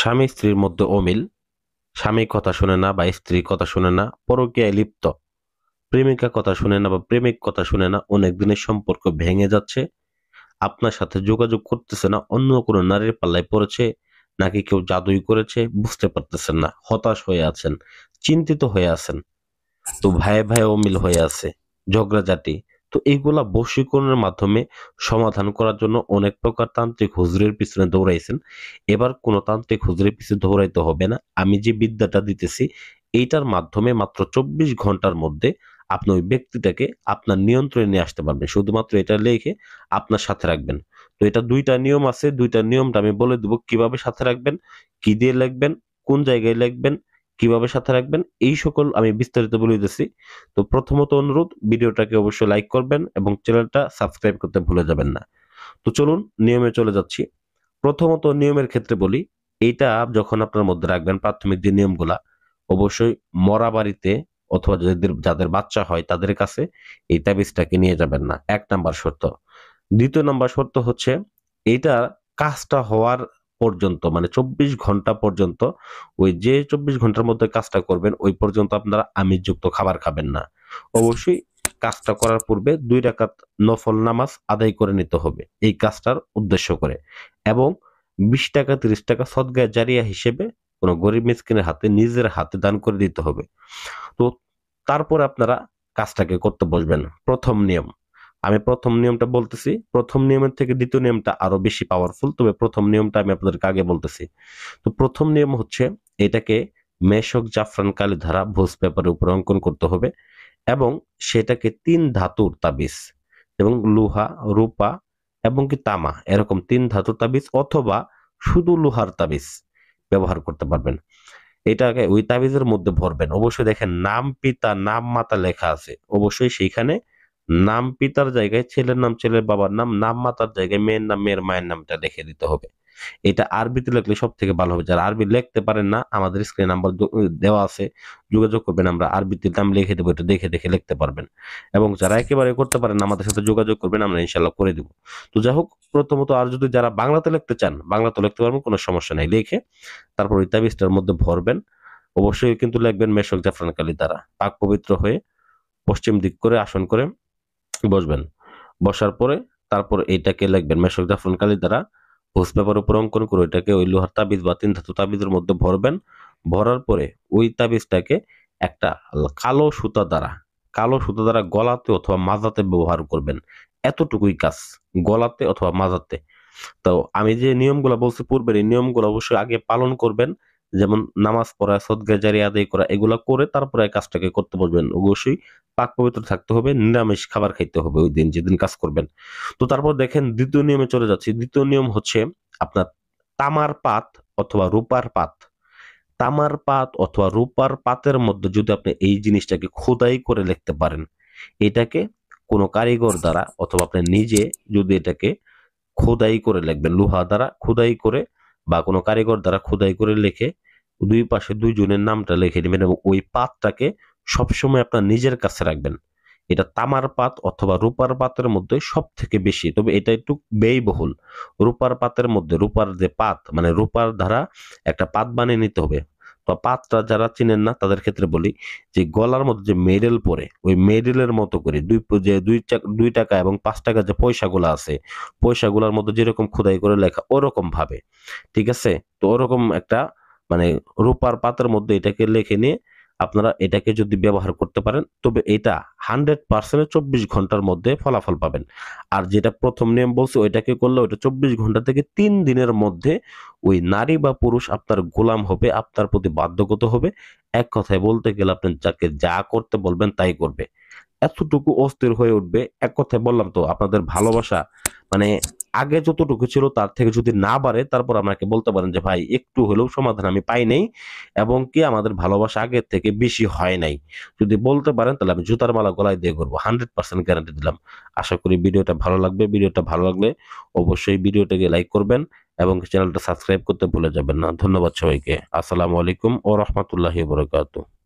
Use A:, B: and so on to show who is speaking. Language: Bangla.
A: স্বামী স্ত্রীর মধ্যে অমিল, স্বামী কথা শুনে না বা স্ত্রী কথা শুনে না, পরকীয়ায় লিপ্ত, প্রেমিকা কথা শুনে না বা প্রেমিক কথা শুনে না, অনেক দিনের সম্পর্ক ভেঙে যাচ্ছে, আপনার সাথে যোগাযোগ করতেছে না, অন্য কোনো নারীর পাল্লায় পড়েছে, নাকি কেউ জাদুই করেছে বুঝতে পারতেছেন না, হতাশ হয়ে আছেন, চিন্তিত হয়ে আছেন, তো ভাইয়ে ভাইয়ে অমিল হয়ে আছে, ঝগড়াঝাটি। তো এইগুলা বশীকরণের মাধ্যমে সমাধান করার জন্য অনেক প্রকার তান্ত্রিক হুজুরের পিছনে দৌড়াইছেন। এবার কোনো তান্ত্রিক হুজুরের পিছনে দৌড়াইতে হবে না। আমি যে বিদ্যাটা দিতেছি এইটার মাধ্যমে মাত্র 24 ঘন্টার মধ্যে আপনি ওই ব্যক্তিটাকে আপনার নিয়ন্ত্রণে নিয়ে আসতে পারবেন। শুধুমাত্র এটা লিখে আপনার সাথে রাখবেন। তো এটা 2টা নিয়ম আছে, 2টা নিয়মটা আমি বলে দেবো কিভাবে সাথে রাখবেন, কি দিয়ে লিখবেন, কোন জায়গায় লিখবেন, কিভাবে সাথে রাখবেন, এই সকল আমি বিস্তারিত বলে দিতেছি। তো প্রথমত অনুরোধ, ভিডিওটাকে অবশ্যই লাইক করবেন এবং চ্যানেলটা সাবস্ক্রাইব করতে ভুলে যাবেন না। তো চলুন নিয়মে চলে যাচ্ছি। প্রথমত নিয়মের ক্ষেত্রে বলি, এইটা যখন আপনার মধ্যে রাখবেন প্রাথমিক যে নিয়মগুলা, অবশ্যই মরা বাড়িতে অথবা যাদের বাচ্চা হয় তাদের কাছে এই তাবিজটাকে নিয়ে যাবেন না, 1 নাম্বার শর্ত। 2 নাম্বার শর্ত হচ্ছে এইটা কাজটা হওয়ার পর্যন্ত, মানে 24 ঘন্টা পর্যন্ত, ওই যে 24 ঘন্টার মধ্যে কাজটা করবেন ওই পর্যন্ত আপনারা আমিষযুক্ত খাবার খাবেন না। অবশ্যই কাজটা করার পূর্বে 2 রাকাত নফল নামাজ আদায় করে নিতে হবে এই কাজটার উদ্দেশ্য করে, এবং 20 টাকা 30 টাকা সদগায়ে জারিয়া হিসেবে কোনো গরিব মিসকিনের হাতে নিজের হাতে দান করে দিতে হবে। তো তারপর আপনারা কাজটাকে করতে বসবেন। প্রথম নিয়ম, আমি প্রথম নিয়মটা বলতেছি। প্রথম নিয়মের থেকে দ্বিতীয় নিয়মটা আরো বেশি পাওয়ারফুল, তবে প্রথম নিয়মটা আমি আপনাদেরকে আগে বলতেছি। তো প্রথম নিয়ম হচ্ছে এটাকে মেশক জাফরান কালি ধারা ভোজ পেপারের উপর অঙ্কন করতে হবে, এবং সেটাকে 3 ধাতুর তাবিজ, এবং লোহা, রূপা এবং কি তামা, এরকম 3 ধাতুর তাবিজ অথবা শুধু লোহার তাবিজ ব্যবহার করতে পারবেন। এটাকে ওই তাবিজের মধ্যে ভরবেন। অবশ্যই দেখেন নাম পিতা নাম মাতা লেখা আছে, অবশ্যই সেইখানে নাম পিতার জায়গায় ছেলের নাম ছেলের বাবার নাম, নাম মাতার জায়গায় মেয়ের নাম মেয়ের মায়ের নামটা লিখে দিতে হবে। এটা আরবিতে লিখলে সব থেকে ভালো হবে। যারা আরবি লিখতে পারেন না, আমাদের স্ক্রিনে নাম্বার দেওয়া আছে, যোগাযোগ করবেন, আমরা আরবিতে নাম লিখে দেবো, এটা দেখে দেখে লিখতে পারবেন। এবং যারা একেবারে করতে পারেন না, আমাদের সাথে যোগাযোগ করবেন, আমরা ইনশাল্লাহ করে দিব। তো যাই হোক, প্রথমত আর যদি যারা বাংলাতে লিখতে চান বাংলাতে লিখতে পারবেন, কোনো সমস্যা নাই। লিখে তারপর ওই তাবিজটার মধ্যে ভরবেন। অবশ্যই কিন্তু লিখবেন মেশক জাফরান কালি দ্বারা পাক পবিত্র হয়ে পশ্চিম দিক করে আসন করে বসবেন। বসার পরে তারপর এইটাকে লিখবেন মেশক জাফরান কালি দ্বারা ভোজ পেপার উপর অঙ্কন করে এটাকে ওই লোহার তাবিজ বা 3 ধাতু তাবিজের মধ্যে ভরবেন। ভরার পরে ওই তাবিজটাকে একটা কালো সুতা দ্বারা, কালো সুতা দ্বারা গলাতে অথবা মাজাতে ব্যবহার করবেন। এতটুকুই কাজ, গলাতে অথবা মাজাতে। তো আমি যে নিয়মগুলো বলছি পূর্বের, এই নিয়মগুলো অবশ্যই আগে পালন করবেন। যেমন নামাজ পড়া, সদকা জারিয়া আদায় করা, এগুলা করে তারপরে এই কাজটাকে করতে বসবেন। অবশ্যই পাক পবিত্র থাকতে হবে, নিরামিষ খাবার খাইতে হবে ওই দিন যেদিন কাজ করবেন। তো তারপর দেখেন দ্বিতীয় নিয়মে চলে যাচ্ছি। দ্বিতীয় নিয়ম হচ্ছে আপনার তামার পাত অথবা রূপার পাত। তামার পাত অথবা রূপার পাতের মধ্যে যদি আপনি এই জিনিসটাকে খোদাই করে লিখতে পারেন, এটাকে কোনো কারিগর দ্বারা অথবা আপনি নিজে যদি এটাকে খোদাই করে লিখবেন, লোহা দ্বারা খোদাই করে বা কোনো কারিগর দ্বারা খোদাই করে লিখে দুই পাশে 2 জনের নামটা লিখে নেবেন, এবং ওই পাতটাকে সবসময় আপনার নিজের কাছে রাখবেন। এটা তামার পাত অথবা রূপার পাতের মধ্যে সব থেকে বেশি, তবে এটা একটু ব্যয়বহুল। রূপার পাতের মধ্যে রূপার যে পাত, মানে রূপার দ্বারা একটা পাত বানিয়ে নিতে হবে। তো পাতটা যারা চিনেন না তাদের ক্ষেত্রে বলি, যে গলার মধ্যে যে মেডেল পরে ওই মেডেলের মতো করে যে 2 টাকা এবং 5 টাকা যে পয়সাগুলো আছে, পয়সাগুলোর মধ্যে যেরকম খোদাই করে লেখা ওরকম ভাবে, ঠিক আছে? তো ওরকম একটা মানে রূপার পাতের মধ্যে এটাকে লিখে নিয়ে আপনারা এটাকে যদি ব্যবহার করতে পারেন, তবে এটা 100% 24 ঘন্টার মধ্যে ফলাফল পাবেন। আর যেটা প্রথম নিয়ম বলছে ওইটাকে করলে ওইটা 24 ঘন্টা থেকে 3 দিনের মধ্যে ওই নারী বা পুরুষ আপনার গোলাম হবে, আপনার প্রতি বাধ্যগত হবে। এক কথায় বলতে গেলে আপনি যাকে যা করতে বলবেন তাই করবে, এতটুকু অস্থির হয়ে উঠবে। এক কথায় বললাম তো, আপনাদের ভালোবাসা মানে আগে যতটুকু ছিল তার থেকে যদি না বাড়ে, তারপর আমাকে বলতে পারেন যে ভাই একটু হলেও সমাধান আমি পাই নাই, এবং কি আমাদের ভালোবাসা আগের থেকে বেশি হয় নাই। যদি বলতে পারেন তাহলে আমি জুতার মালা গলায় দিয়ে করবো, 100% গ্যারান্টি দিলাম। আশা করি ভিডিওটা ভালো লাগবে। ভিডিওটা ভালো লাগলে অবশ্যই ভিডিওটাকে লাইক করবেন এবং চ্যানেলটা সাবস্ক্রাইব করতে ভুলে যাবেন না। ধন্যবাদ সবাইকে। আসসালামু আলাইকুম ও রহমতুল্লাহি ওয়া বারাকাতুহু।